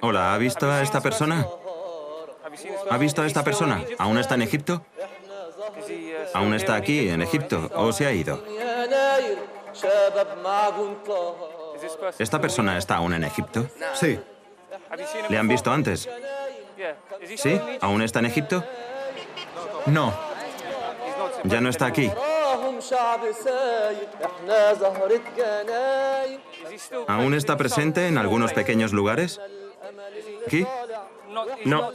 Hola, ¿ha visto a esta persona? ¿Ha visto a esta persona? ¿Aún está en Egipto? ¿Aún está aquí, en Egipto, o se ha ido? ¿Esta persona está aún en Egipto? Sí. ¿Le han visto antes? ¿Sí? ¿Aún está en Egipto? No. ¿Ya no está aquí? ¿Aún está presente en algunos pequeños lugares? ¿Aquí? No.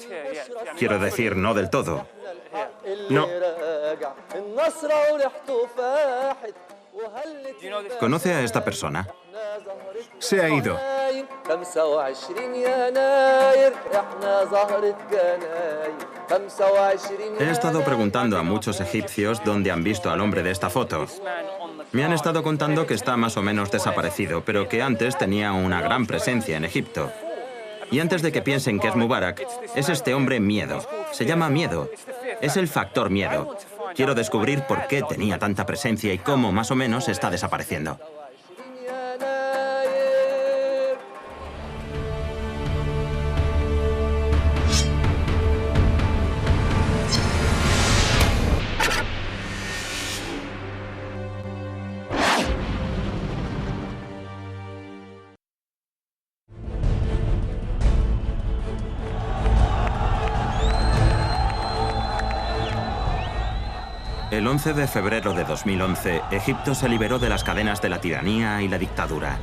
Quiero decir, no del todo. No. ¿Conoce a esta persona? Se ha ido. He estado preguntando a muchos egipcios dónde han visto al hombre de esta foto. Me han estado contando que está más o menos desaparecido, pero que antes tenía una gran presencia en Egipto. Y antes de que piensen que es Mubarak, es este hombre Miedo. Se llama Miedo. Es el factor miedo. Quiero descubrir por qué tenía tanta presencia y cómo más o menos está desapareciendo. El 11 de febrero de 2011, Egipto se liberó de las cadenas de la tiranía y la dictadura.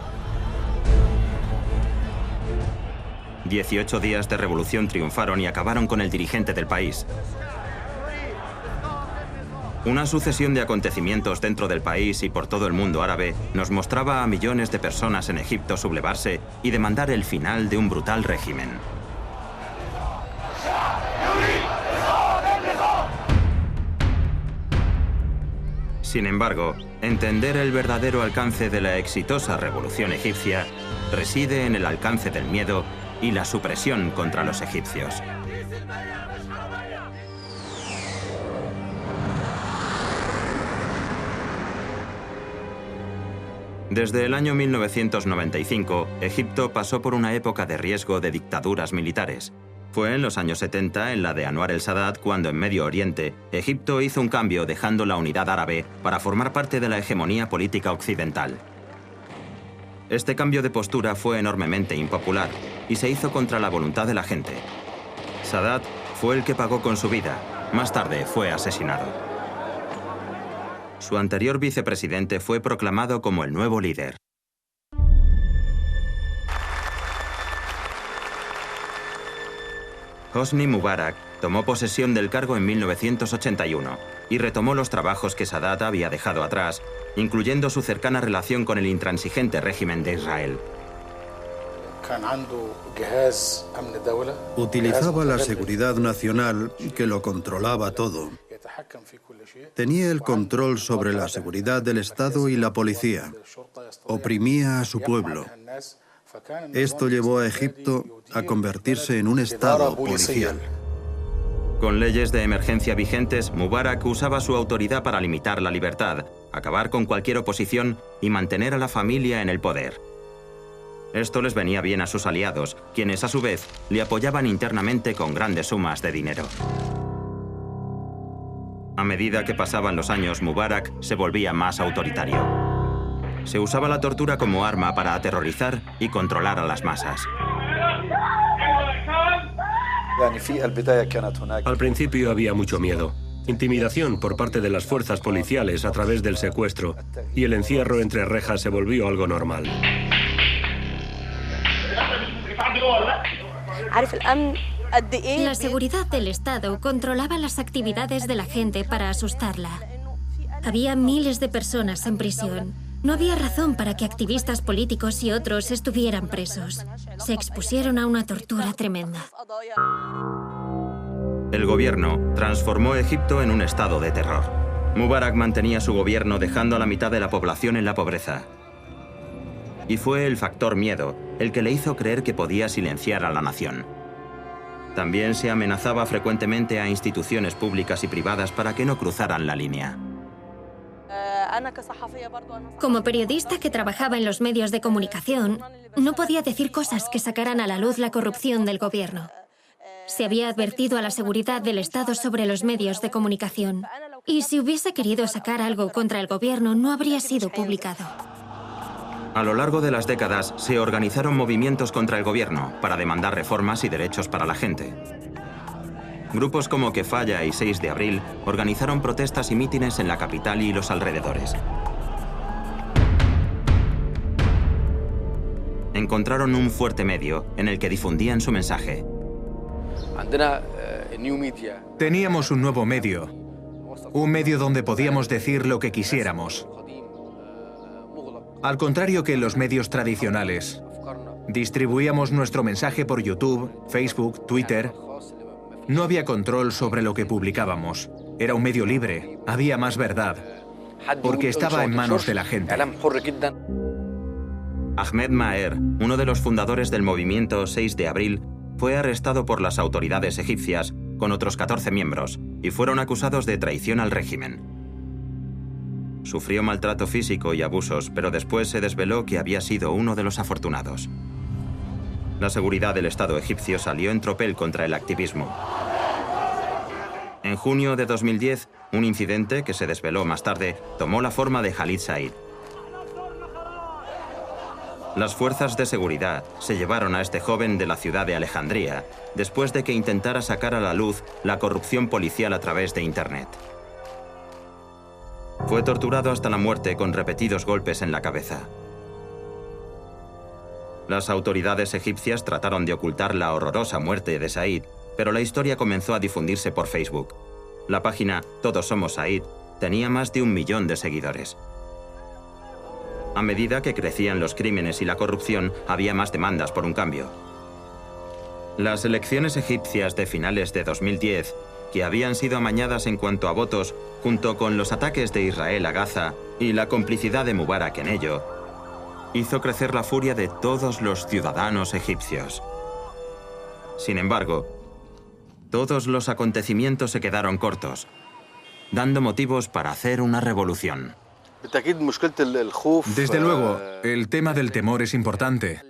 18 días de revolución triunfaron y acabaron con el dirigente del país. Una sucesión de acontecimientos dentro del país y por todo el mundo árabe nos mostraba a millones de personas en Egipto sublevarse y demandar el final de un brutal régimen. Sin embargo, entender el verdadero alcance de la exitosa revolución egipcia reside en el alcance del miedo y la supresión contra los egipcios. Desde el año 1995, Egipto pasó por una época de riesgo de dictaduras militares. Fue en los años 70, en la de Anwar el-Sadat, cuando en Medio Oriente, Egipto hizo un cambio dejando la unidad árabe para formar parte de la hegemonía política occidental. Este cambio de postura fue enormemente impopular y se hizo contra la voluntad de la gente. Sadat fue el que pagó con su vida. Más tarde fue asesinado. Su anterior vicepresidente fue proclamado como el nuevo líder. Hosni Mubarak tomó posesión del cargo en 1981 y retomó los trabajos que Sadat había dejado atrás, incluyendo su cercana relación con el intransigente régimen de Israel. Utilizaba la seguridad nacional, que lo controlaba todo. Tenía el control sobre la seguridad del Estado y la policía. Oprimía a su pueblo. Esto llevó a Egipto a convertirse en un Estado policial. Con leyes de emergencia vigentes, Mubarak usaba su autoridad para limitar la libertad, acabar con cualquier oposición y mantener a la familia en el poder. Esto les venía bien a sus aliados, quienes a su vez le apoyaban internamente con grandes sumas de dinero. A medida que pasaban los años, Mubarak se volvía más autoritario. Se usaba la tortura como arma para aterrorizar y controlar a las masas. Al principio había mucho miedo. Intimidación por parte de las fuerzas policiales a través del secuestro, y el encierro entre rejas se volvió algo normal. La seguridad del Estado controlaba las actividades de la gente para asustarla. Había miles de personas en prisión. No había razón para que activistas políticos y otros estuvieran presos. Se expusieron a una tortura tremenda. El gobierno transformó Egipto en un estado de terror. Mubarak mantenía su gobierno dejando a la mitad de la población en la pobreza. Y fue el factor miedo el que le hizo creer que podía silenciar a la nación. También se amenazaba frecuentemente a instituciones públicas y privadas para que no cruzaran la línea. Como periodista que trabajaba en los medios de comunicación, no podía decir cosas que sacaran a la luz la corrupción del gobierno. Se había advertido a la seguridad del Estado sobre los medios de comunicación. Y si hubiese querido sacar algo contra el gobierno, no habría sido publicado. A lo largo de las décadas, se organizaron movimientos contra el gobierno para demandar reformas y derechos para la gente. Grupos como Kefaya y 6 de abril organizaron protestas y mítines en la capital y los alrededores. Encontraron un fuerte medio en el que difundían su mensaje. Teníamos un nuevo medio. Un medio donde podíamos decir lo que quisiéramos. Al contrario que en los medios tradicionales. Distribuíamos nuestro mensaje por YouTube, Facebook, Twitter. No había control sobre lo que publicábamos. Era un medio libre. Había más verdad. Porque estaba en manos de la gente. Ahmed Maher, uno de los fundadores del movimiento 6 de abril, fue arrestado por las autoridades egipcias con otros 14 miembros y fueron acusados de traición al régimen. Sufrió maltrato físico y abusos, pero después se desveló que había sido uno de los afortunados. La seguridad del Estado egipcio salió en tropel contra el activismo. En junio de 2010, un incidente que se desveló más tarde tomó la forma de Khalid Said. Las fuerzas de seguridad se llevaron a este joven de la ciudad de Alejandría después de que intentara sacar a la luz la corrupción policial a través de Internet. Fue torturado hasta la muerte con repetidos golpes en la cabeza. Las autoridades egipcias trataron de ocultar la horrorosa muerte de Said, pero la historia comenzó a difundirse por Facebook. La página Todos Somos Said tenía más de 1 millón de seguidores. A medida que crecían los crímenes y la corrupción, había más demandas por un cambio. Las elecciones egipcias de finales de 2010, que habían sido amañadas en cuanto a votos, junto con los ataques de Israel a Gaza y la complicidad de Mubarak en ello, hizo crecer la furia de todos los ciudadanos egipcios. Sin embargo, todos los acontecimientos se quedaron cortos, dando motivos para hacer una revolución. Desde luego, el tema del temor es importante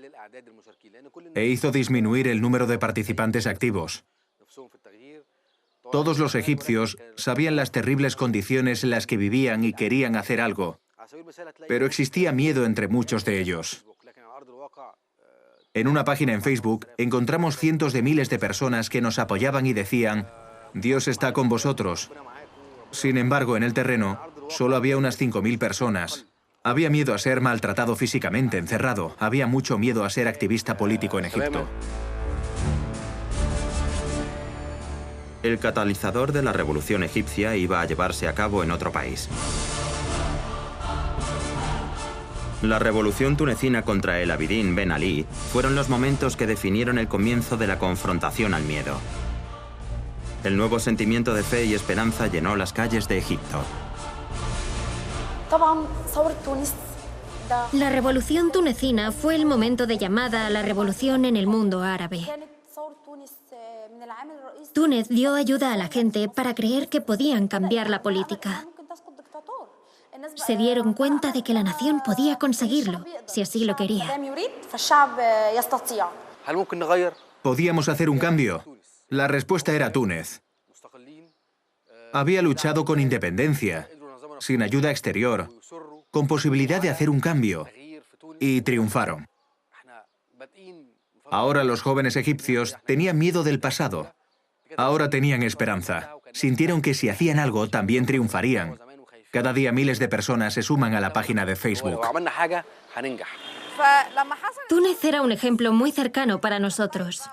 e hizo disminuir el número de participantes activos. Todos los egipcios sabían las terribles condiciones en las que vivían y querían hacer algo, pero existía miedo entre muchos de ellos. En una página en Facebook encontramos cientos de miles de personas que nos apoyaban y decían: «Dios está con vosotros». Sin embargo, en el terreno, solo había unas 5.000 personas. Había miedo a ser maltratado físicamente, encerrado. Había mucho miedo a ser activista político en Egipto. El catalizador de la revolución egipcia iba a llevarse a cabo en otro país. La revolución tunecina contra el Abidin Ben Ali fueron los momentos que definieron el comienzo de la confrontación al miedo. El nuevo sentimiento de fe y esperanza llenó las calles de Egipto. La revolución tunecina fue el momento de llamada a la revolución en el mundo árabe. Túnez dio ayuda a la gente para creer que podían cambiar la política. Se dieron cuenta de que la nación podía conseguirlo, si así lo quería. ¿Podíamos hacer un cambio? La respuesta era Túnez. Había luchado con independencia, sin ayuda exterior, con posibilidad de hacer un cambio, y triunfaron. Ahora los jóvenes egipcios tenían miedo del pasado. Ahora tenían esperanza. Sintieron que si hacían algo, también triunfarían. Cada día miles de personas se suman a la página de Facebook. Túnez era un ejemplo muy cercano para nosotros.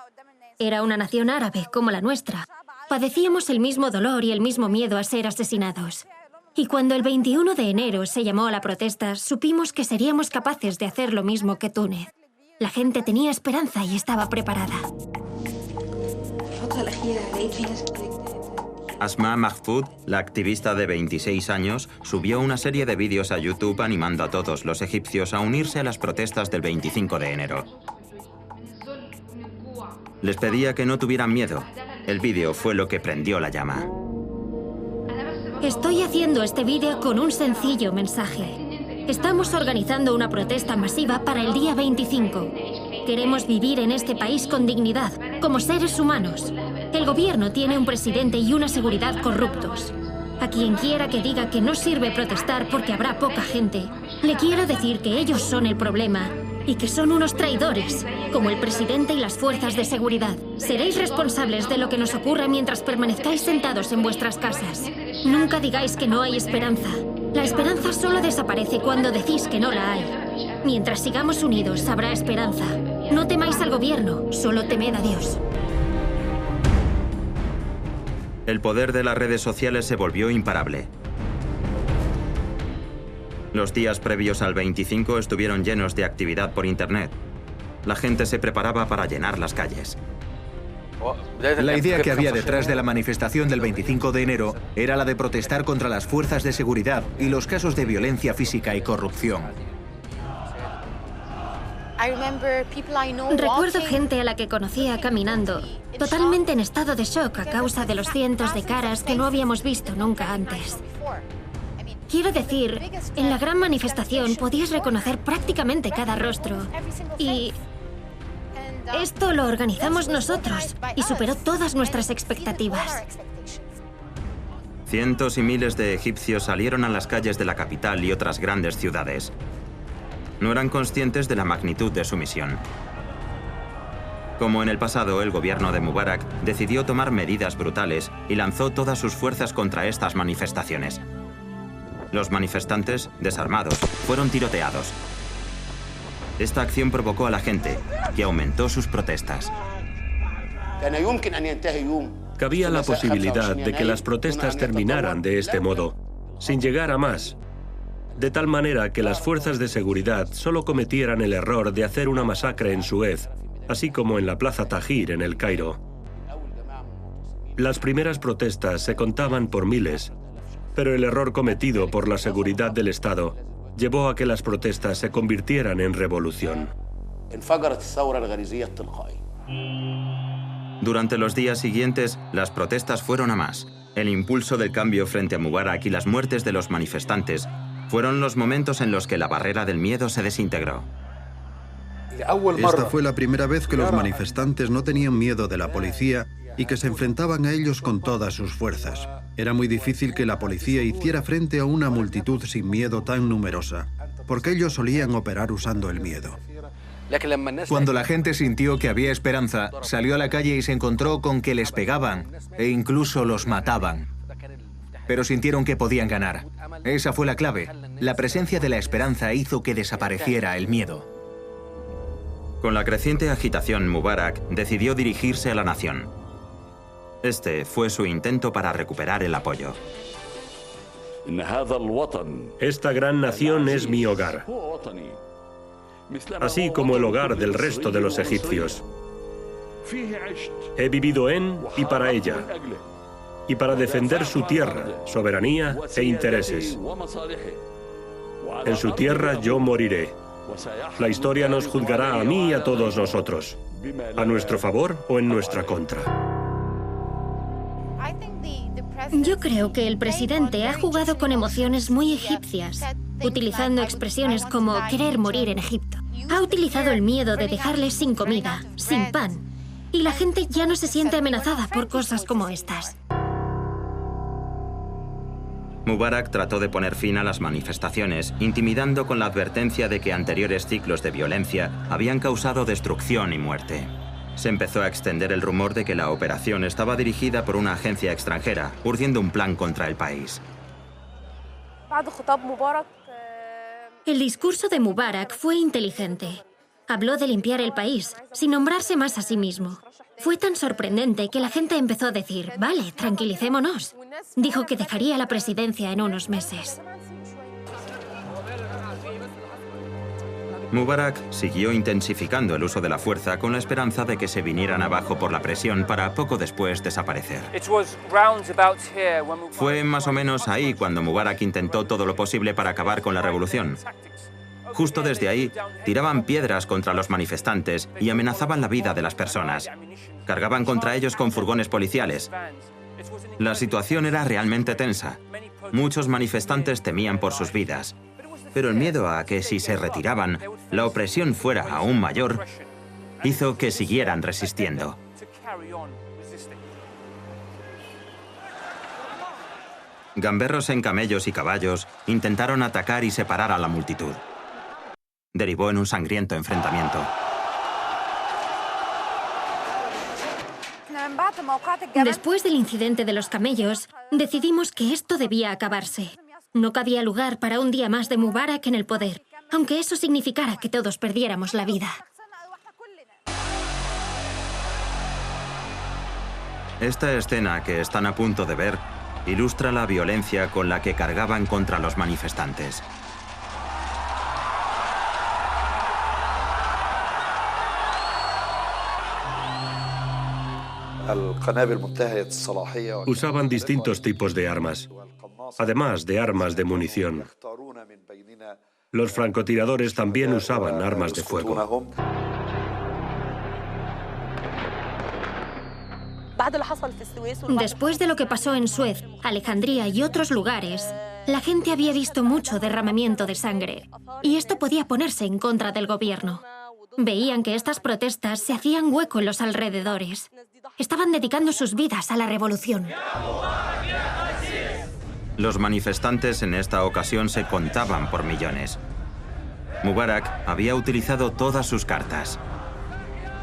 Era una nación árabe como la nuestra. Padecíamos el mismo dolor y el mismo miedo a ser asesinados. Y cuando el 21 de enero se llamó a la protesta, supimos que seríamos capaces de hacer lo mismo que Túnez. La gente tenía esperanza y estaba preparada. Asma Mahfoud, la activista de 26 años, subió una serie de vídeos a YouTube animando a todos los egipcios a unirse a las protestas del 25 de enero. Les pedía que no tuvieran miedo. El vídeo fue lo que prendió la llama. Estoy haciendo este vídeo con un sencillo mensaje. Estamos organizando una protesta masiva para el día 25. Queremos vivir en este país con dignidad, como seres humanos. El gobierno tiene un presidente y una seguridad corruptos. A quien quiera que diga que no sirve protestar porque habrá poca gente, le quiero decir que ellos son el problema y que son unos traidores, como el presidente y las fuerzas de seguridad. Seréis responsables de lo que nos ocurra mientras permanezcáis sentados en vuestras casas. Nunca digáis que no hay esperanza. La esperanza solo desaparece cuando decís que no la hay. Mientras sigamos unidos, habrá esperanza. No temáis al gobierno, solo temed a Dios. El poder de las redes sociales se volvió imparable. Los días previos al 25 estuvieron llenos de actividad por Internet. La gente se preparaba para llenar las calles. La idea que había detrás de la manifestación del 25 de enero era la de protestar contra las fuerzas de seguridad y los casos de violencia física y corrupción. Recuerdo gente a la que conocía caminando, totalmente en estado de shock a causa de los cientos de caras que no habíamos visto nunca antes. Quiero decir, en la gran manifestación podías reconocer prácticamente cada rostro. Y esto lo organizamos nosotros y superó todas nuestras expectativas. Cientos y miles de egipcios salieron a las calles de la capital y otras grandes ciudades. No eran conscientes de la magnitud de su misión. Como en el pasado, el gobierno de Mubarak decidió tomar medidas brutales y lanzó todas sus fuerzas contra estas manifestaciones. Los manifestantes, desarmados, fueron tiroteados. Esta acción provocó a la gente, que aumentó sus protestas. Cabía la posibilidad de que las protestas terminaran de este modo, sin llegar a más, de tal manera que las fuerzas de seguridad solo cometieran el error de hacer una masacre en Suez, así como en la Plaza Tahrir en el Cairo. Las primeras protestas se contaban por miles, pero el error cometido por la seguridad del Estado llevó a que las protestas se convirtieran en revolución. Durante los días siguientes, las protestas fueron a más. El impulso del cambio frente a Mubarak y las muertes de los manifestantes fueron los momentos en los que la barrera del miedo se desintegró. Esta fue la primera vez que los manifestantes no tenían miedo de la policía y que se enfrentaban a ellos con todas sus fuerzas. Era muy difícil que la policía hiciera frente a una multitud sin miedo tan numerosa, porque ellos solían operar usando el miedo. Cuando la gente sintió que había esperanza, salió a la calle y se encontró con que les pegaban e incluso los mataban. Pero sintieron que podían ganar. Esa fue la clave. La presencia de la esperanza hizo que desapareciera el miedo. Con la creciente agitación, Mubarak decidió dirigirse a la nación. Este fue su intento para recuperar el apoyo. Esta gran nación es mi hogar, así como el hogar del resto de los egipcios. He vivido en y para ella, y para defender su tierra, soberanía e intereses. En su tierra yo moriré. La historia nos juzgará a mí y a todos nosotros, a nuestro favor o en nuestra contra. Yo creo que el presidente ha jugado con emociones muy egipcias, utilizando expresiones como querer morir en Egipto. Ha utilizado el miedo de dejarles sin comida, sin pan, y la gente ya no se siente amenazada por cosas como estas. Mubarak trató de poner fin a las manifestaciones, intimidando con la advertencia de que anteriores ciclos de violencia habían causado destrucción y muerte. Se empezó a extender el rumor de que la operación estaba dirigida por una agencia extranjera, urdiendo un plan contra el país. El discurso de Mubarak fue inteligente. Habló de limpiar el país, sin nombrarse más a sí mismo. Fue tan sorprendente que la gente empezó a decir, vale, tranquilicémonos. Dijo que dejaría la presidencia en unos meses. Mubarak siguió intensificando el uso de la fuerza con la esperanza de que se vinieran abajo por la presión para poco después desaparecer. Fue más o menos ahí cuando Mubarak intentó todo lo posible para acabar con la revolución. Justo desde ahí, tiraban piedras contra los manifestantes y amenazaban la vida de las personas. Cargaban contra ellos con furgones policiales. La situación era realmente tensa. Muchos manifestantes temían por sus vidas, pero el miedo a que si se retiraban, la opresión fuera aún mayor, hizo que siguieran resistiendo. Gamberros en camellos y caballos intentaron atacar y separar a la multitud. Derivó en un sangriento enfrentamiento. Después del incidente de los camellos, decidimos que esto debía acabarse. No cabía lugar para un día más de Mubarak en el poder, aunque eso significara que todos perdiéramos la vida. Esta escena que están a punto de ver ilustra la violencia con la que cargaban contra los manifestantes. Usaban distintos tipos de armas, además de armas de munición. Los francotiradores también usaban armas de fuego. Después de lo que pasó en Suez, Alejandría y otros lugares, la gente había visto mucho derramamiento de sangre, y esto podía ponerse en contra del gobierno. Veían que estas protestas se hacían hueco en los alrededores. Estaban dedicando sus vidas a la revolución. Los manifestantes en esta ocasión se contaban por millones. Mubarak había utilizado todas sus cartas.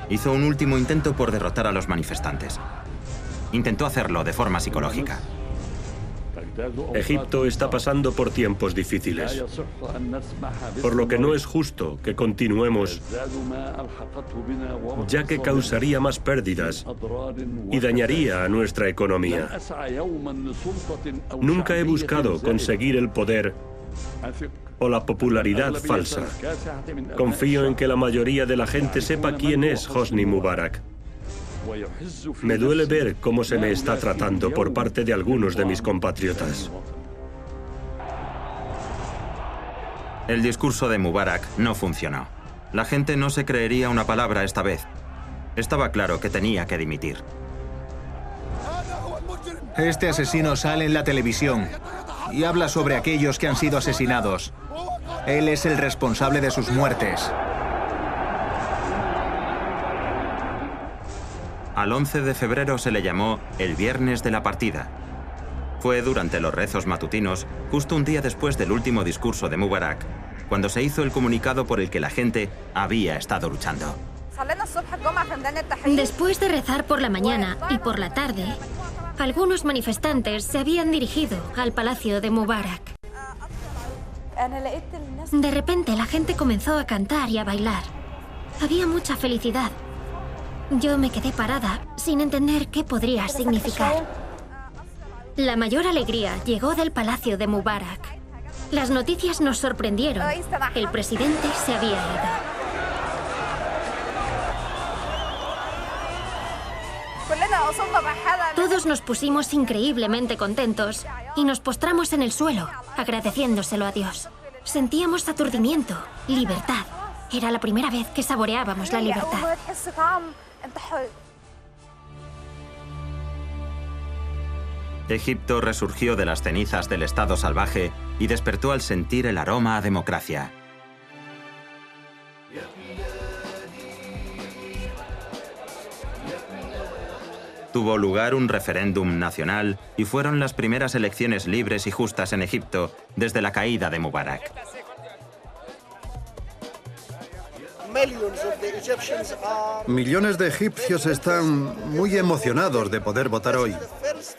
Hizo un último intento por derrotar a los manifestantes. Intentó hacerlo de forma psicológica. Egipto está pasando por tiempos difíciles, por lo que no es justo que continuemos, ya que causaría más pérdidas y dañaría a nuestra economía. Nunca he buscado conseguir el poder o la popularidad falsa. Confío en que la mayoría de la gente sepa quién es Hosni Mubarak. Me duele ver cómo se me está tratando por parte de algunos de mis compatriotas. El discurso de Mubarak no funcionó. La gente no se creería una palabra esta vez. Estaba claro que tenía que dimitir. Este asesino sale en la televisión y habla sobre aquellos que han sido asesinados. Él es el responsable de sus muertes. Al 11 de febrero se le llamó el Viernes de la Partida. Fue durante los rezos matutinos, justo un día después del último discurso de Mubarak, cuando se hizo el comunicado por el que la gente había estado luchando. Después de rezar por la mañana y por la tarde, algunos manifestantes se habían dirigido al palacio de Mubarak. De repente la gente comenzó a cantar y a bailar. Había mucha felicidad. Yo me quedé parada, sin entender qué podría significar. La mayor alegría llegó del palacio de Mubarak. Las noticias nos sorprendieron. El presidente se había ido. Todos nos pusimos increíblemente contentos y nos postramos en el suelo, agradeciéndoselo a Dios. Sentíamos aturdimiento, libertad. Era la primera vez que saboreábamos la libertad. Egipto resurgió de las cenizas del estado salvaje y despertó al sentir el aroma a democracia. Tuvo lugar un referéndum nacional y fueron las primeras elecciones libres y justas en Egipto desde la caída de Mubarak. Millones de egipcios están muy emocionados de poder votar hoy.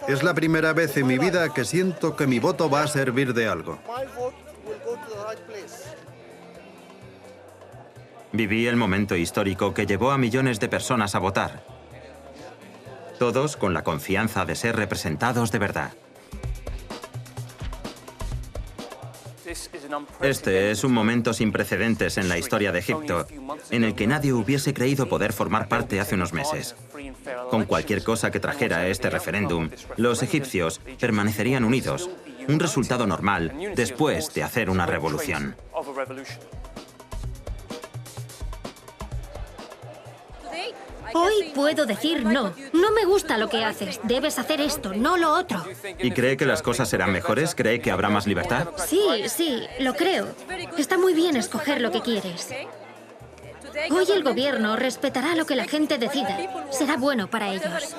Es la primera vez en mi vida que siento que mi voto va a servir de algo. Viví el momento histórico que llevó a millones de personas a votar. Todos con la confianza de ser representados de verdad. Este es un momento sin precedentes en la historia de Egipto, en el que nadie hubiese creído poder formar parte hace unos meses. Con cualquier cosa que trajera este referéndum, los egipcios permanecerían unidos, un resultado normal después de hacer una revolución. Hoy puedo decir no. No me gusta lo que haces. Debes hacer esto, no lo otro. ¿Y cree que las cosas serán mejores? ¿Cree que habrá más libertad? Sí, lo creo. Está muy bien escoger lo que quieres. Hoy el gobierno respetará lo que la gente decida. Será bueno para ellos.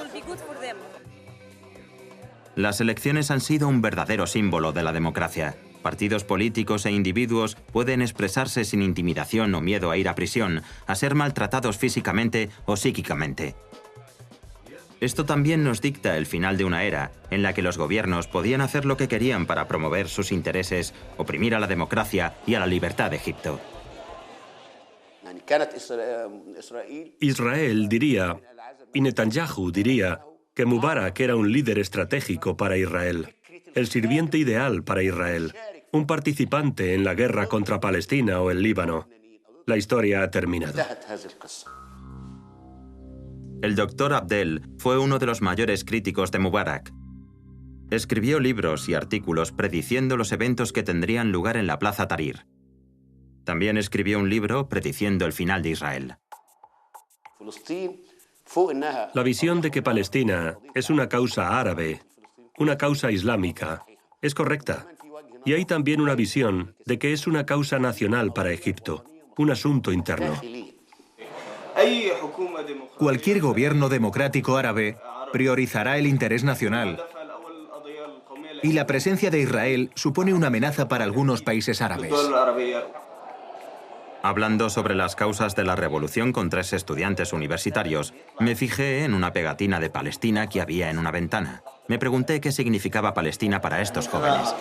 Las elecciones han sido un verdadero símbolo de la democracia. Partidos políticos e individuos pueden expresarse sin intimidación o miedo a ir a prisión, a ser maltratados físicamente o psíquicamente. Esto también nos dicta el final de una era en la que los gobiernos podían hacer lo que querían para promover sus intereses, oprimir a la democracia y a la libertad de Egipto. Israel diría, y Netanyahu diría, que Mubarak era un líder estratégico para Israel, el sirviente ideal para Israel, un participante en la guerra contra Palestina o el Líbano. La historia ha terminado. El doctor Abdel fue uno de los mayores críticos de Mubarak. Escribió libros y artículos prediciendo los eventos que tendrían lugar en la Plaza Tahrir. También escribió un libro prediciendo el final de Israel. La visión de que Palestina es una causa árabe, una causa islámica, es correcta. Y hay también una visión de que es una causa nacional para Egipto, un asunto interno. Cualquier gobierno democrático árabe priorizará el interés nacional. Y la presencia de Israel supone una amenaza para algunos países árabes. Hablando sobre las causas de la revolución con 3 estudiantes universitarios, me fijé en una pegatina de Palestina que había en una ventana. Me pregunté qué significaba Palestina para estos jóvenes.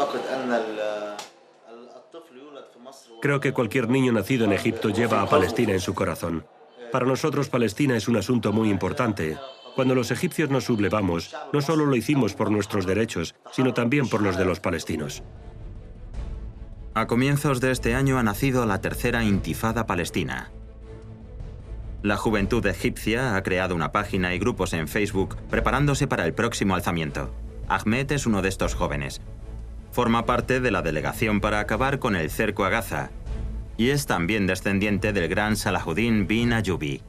Creo que cualquier niño nacido en Egipto lleva a Palestina en su corazón. Para nosotros Palestina es un asunto muy importante. Cuando los egipcios nos sublevamos, no solo lo hicimos por nuestros derechos, sino también por los de los palestinos. A comienzos de este año ha nacido la tercera intifada palestina. La juventud egipcia ha creado una página y grupos en Facebook preparándose para el próximo alzamiento. Ahmed es uno de estos jóvenes. Forma parte de la delegación para acabar con el cerco a Gaza y es también descendiente del gran Salahuddin bin Ayyubi.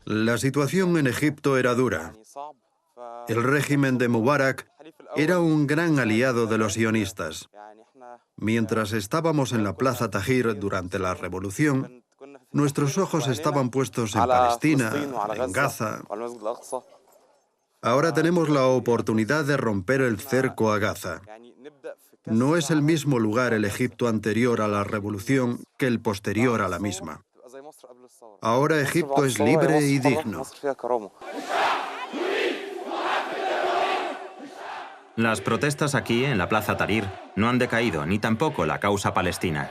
La situación en Egipto era dura. El régimen de Mubarak era un gran aliado de los sionistas. Mientras estábamos en la Plaza Tahrir durante la revolución, nuestros ojos estaban puestos en Palestina, en Gaza. Ahora tenemos la oportunidad de romper el cerco a Gaza. No es el mismo lugar el Egipto anterior a la revolución que el posterior a la misma. Ahora Egipto es libre y digno. Las protestas aquí, en la Plaza Tahrir, no han decaído, ni tampoco la causa palestina.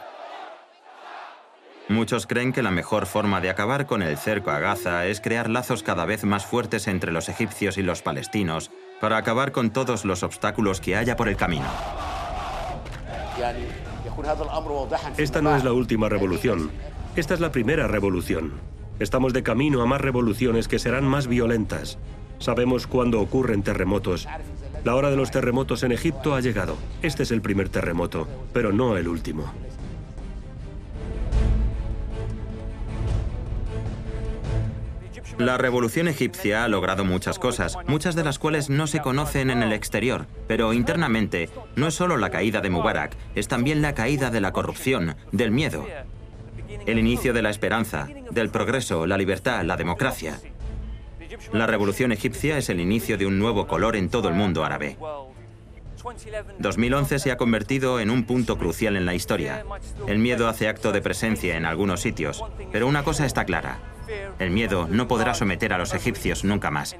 Muchos creen que la mejor forma de acabar con el cerco a Gaza es crear lazos cada vez más fuertes entre los egipcios y los palestinos para acabar con todos los obstáculos que haya por el camino. Esta no es la última revolución. Esta es la primera revolución. Estamos de camino a más revoluciones que serán más violentas. Sabemos cuándo ocurren terremotos. La hora de los terremotos en Egipto ha llegado. Este es el primer terremoto, pero no el último. La revolución egipcia ha logrado muchas cosas, muchas de las cuales no se conocen en el exterior, pero internamente no es solo la caída de Mubarak, es también la caída de la corrupción, del miedo, el inicio de la esperanza, del progreso, la libertad, la democracia. La revolución egipcia es el inicio de un nuevo color en todo el mundo árabe. 2011 se ha convertido en un punto crucial en la historia. El miedo hace acto de presencia en algunos sitios, pero una cosa está clara. El miedo no podrá someter a los egipcios nunca más.